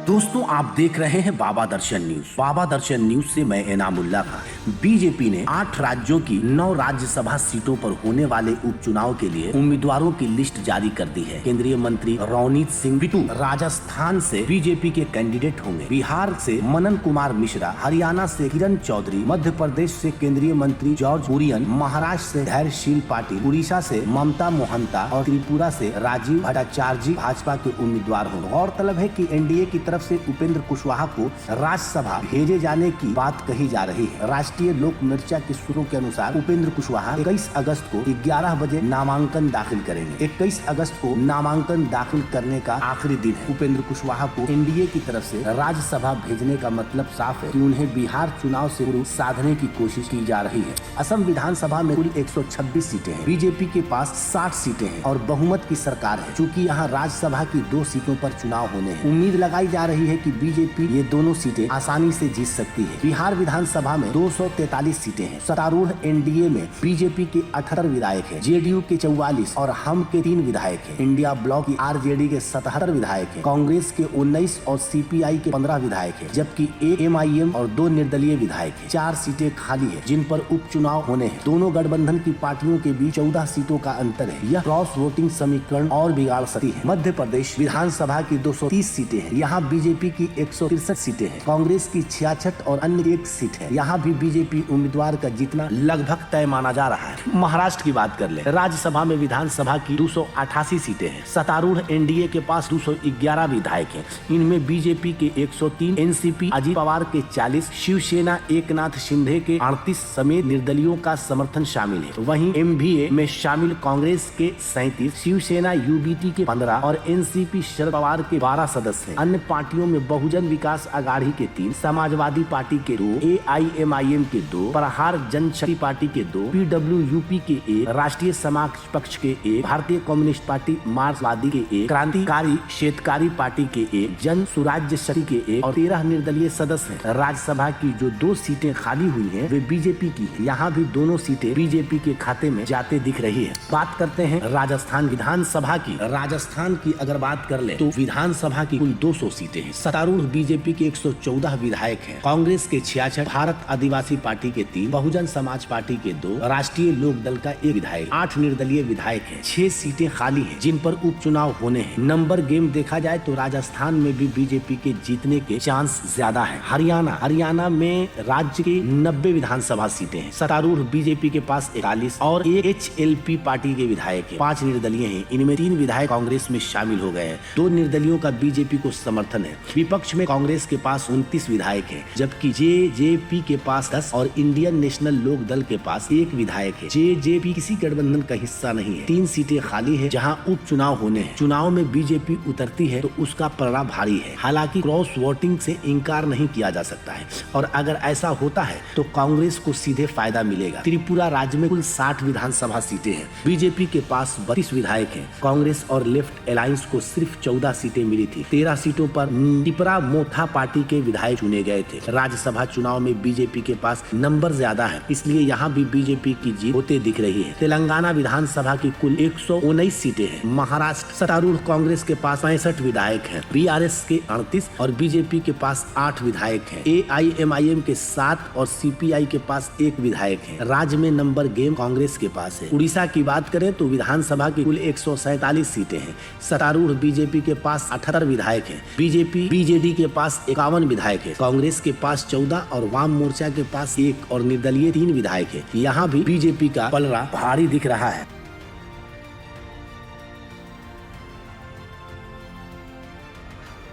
दोस्तों आप देख रहे हैं बाबा दर्शन न्यूज। बाबा दर्शन न्यूज से मैं इनामुल्ला खान। बीजेपी ने 8 राज्यों की 9 राज्यसभा सीटों पर होने वाले उपचुनाव के लिए उम्मीदवारों की लिस्ट जारी कर दी है। केंद्रीय मंत्री रवनीत सिंह बिट्टू राजस्थान से बीजेपी के कैंडिडेट होंगे। बिहार से मनन कुमार मिश्रा, हरियाणा से किरण चौधरी, मध्य प्रदेश से केंद्रीय मंत्री जॉर्ज कुरियन, महाराष्ट्र से धैर्यशील पाटिल, उड़ीसा से ममता मोहंता और त्रिपुरा से राजीव भट्टाचार्य भाजपा के उम्मीदवार होंगे। गौरतलब है कि एनडीए की तरफ से उपेंद्र कुशवाहा को राज्यसभा भेजे जाने की बात कही जा रही है। राष्ट्रीय लोक मोर्चा के सूत्रों के अनुसार उपेंद्र कुशवाहा 21 अगस्त को 11 बजे नामांकन दाखिल करेंगे। 21 अगस्त को नामांकन दाखिल करने का आखिरी दिन है। उपेंद्र कुशवाहा को एनडीए की तरफ से राज्यसभा भेजने का मतलब साफ है कि उन्हें बिहार चुनाव से साधने की कोशिश की जा रही है। असम विधानसभा में कुल 126 सीटें हैं। बीजेपी के पास 60 सीटें हैं और बहुमत की सरकार है। चूँकि यहाँ राज्यसभा की 2 सीटों पर चुनाव होने हैं, उम्मीद लगाई जा रही है कि बीजेपी ये दोनों सीटें आसानी से जीत सकती है। बिहार विधानसभा में 243 सीटें हैं। सत्तारूढ़ एनडीए में बीजेपी के 18 विधायक हैं, जेडीयू के 44 और हम के 3 विधायक हैं। इंडिया ब्लॉक की आरजेडी के 77 विधायक हैं, कांग्रेस के 19 और सीपीआई के 15 विधायक हैं, जबकि एक एमआईएम और 2 निर्दलीय विधायक हैं। 4 सीटें खाली है जिन पर उपचुनाव होने हैं। दोनों गठबंधन की पार्टियों के बीच 14 सीटों का अंतर है। यह क्रॉस वोटिंग समीकरण और बिगाड़ सकती है। मध्य प्रदेश विधानसभा की 230 सीटें हैं। यहाँ बीजेपी की 163 सीटें हैं, कांग्रेस की 66 और अन्य 1 सीट है। यहाँ भी बीजेपी उम्मीदवार का जीतना लगभग तय माना जा रहा है। महाराष्ट्र की बात कर ले, राज्यसभा में विधानसभा की 288 सीटें हैं। सत्तारूढ़ एनडीए के पास 211 विधायक हैं। इनमें बीजेपी के 103, एनसीपी अजित पवार के 40, शिवसेना एकनाथ शिंदे के 38 समेत निर्दलियों का समर्थन शामिल है। वहीं एमवीए में शामिल कांग्रेस के 37, शिवसेना यूबीटी के 15 और एनसीपी शरद पवार के 12 सदस्य हैं। अन्य पार्टियों में बहुजन विकास आघाड़ी के 3, समाजवादी पार्टी के 2, एआईएमआईएम के 2, प्रहार जनशक्ति पार्टी के 2, पीडब्ल्यूयूपी के 1, राष्ट्रीय समाज पक्ष के 1, भारतीय कम्युनिस्ट पार्टी मार्क्सवादी के 1, क्रांतिकारी शेतकारी पार्टी के 1, जन सुराज्य शक्ति के 1 और 13 निर्दलीय सदस्य हैं। राज्यसभा की जो 2 सीटें खाली हुई हैं वे बीजेपी की है। यहाँ भी दोनों सीटें बीजेपी के खाते में जाते दिख रही है। बात करते हैं राजस्थान विधानसभा की। राजस्थान की अगर बात कर ले तो विधानसभा की कुल 200 सीटें हैं। सत्तारूढ़ बीजेपी के 114 विधायक हैं, कांग्रेस के 66, भारत आदिवासी पार्टी के 3, बहुजन समाज पार्टी के 2, राष्ट्रीय लोक दल का 1 विधायक, 8 निर्दलीय विधायक हैं। 6 सीटें खाली हैं जिन पर उपचुनाव होने हैं। नंबर गेम देखा जाए तो राजस्थान में भी बीजेपी के जीतने के चांस ज्यादा है। हरियाणा में राज्य की 90 विधानसभा सीटें हैं। सत्तारूढ़ बीजेपी के पास 41 और एचएलपी पार्टी के विधायक हैं। 5 निर्दलीय हैं। इनमें 3 विधायक कांग्रेस में शामिल हो गए हैं। 2 निर्दलियों का बीजेपी को समर्थन है। विपक्ष में कांग्रेस के पास 29 विधायक हैं, जबकि जेजेपी के पास 10 और इंडियन नेशनल लोक दल के पास 1 विधायक है। जेजेपी किसी गठबंधन का हिस्सा नहीं है। 3 सीटें खाली है जहां उपचुनाव होने हैं। चुनाव में बीजेपी उतरती है तो उसका पलड़ा भारी है। हालांकि क्रॉस वोटिंग से इनकार नहीं किया जा सकता है और अगर ऐसा होता है तो कांग्रेस को सीधे फायदा मिलेगा। त्रिपुरा राज्य में कुल 60 विधानसभा सीटें हैं। बीजेपी के पास 32 विधायक हैं। कांग्रेस और लेफ्ट अलायंस को सिर्फ 14 सीटें मिली थी। 13 सीटों पर त्रिपुरा मोथा पार्टी के विधायक चुने गए थे। राज्यसभा चुनाव में बीजेपी के पास नंबर ज्यादा है, इसलिए यहाँ भी बीजेपी की जीत होते दिख रही है। तेलंगाना विधानसभा की कुल 119 सीटें हैं। महाराष्ट्र सत्तारूढ़ कांग्रेस के पास 65 विधायक हैं, बीआरएस के 38 और बीजेपी के पास 8 विधायक हैं। एआईएमआईएम के 7 और सीपीआई के पास 1 विधायक है। राज्य में नंबर गेम कांग्रेस के पास है। उड़ीसा की बात करें तो विधानसभा की कुल 147 सीटें हैं। सत्तारूढ़ बीजेपी के पास 78 विधायक हैं। बीजेडी के पास 51 विधायक है। कांग्रेस के पास 14 और वाम मोर्चा के पास 1 और निर्दलीय 3 विधायक है। यहाँ भी बीजेपी का पलड़ा भारी दिख रहा है।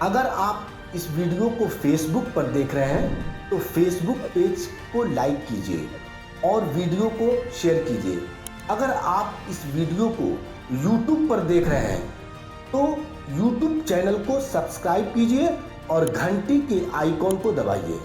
अगर आप इस वीडियो को फेसबुक पर देख रहे हैं तो फेसबुक पेज को लाइक कीजिए और वीडियो को शेयर कीजिए। अगर आप इस वीडियो को यूट्यूब पर देख रहे हैं तो यूट्यूब चैनल को सब्सक्राइब कीजिए और घंटी के आइकॉन को दबाइए।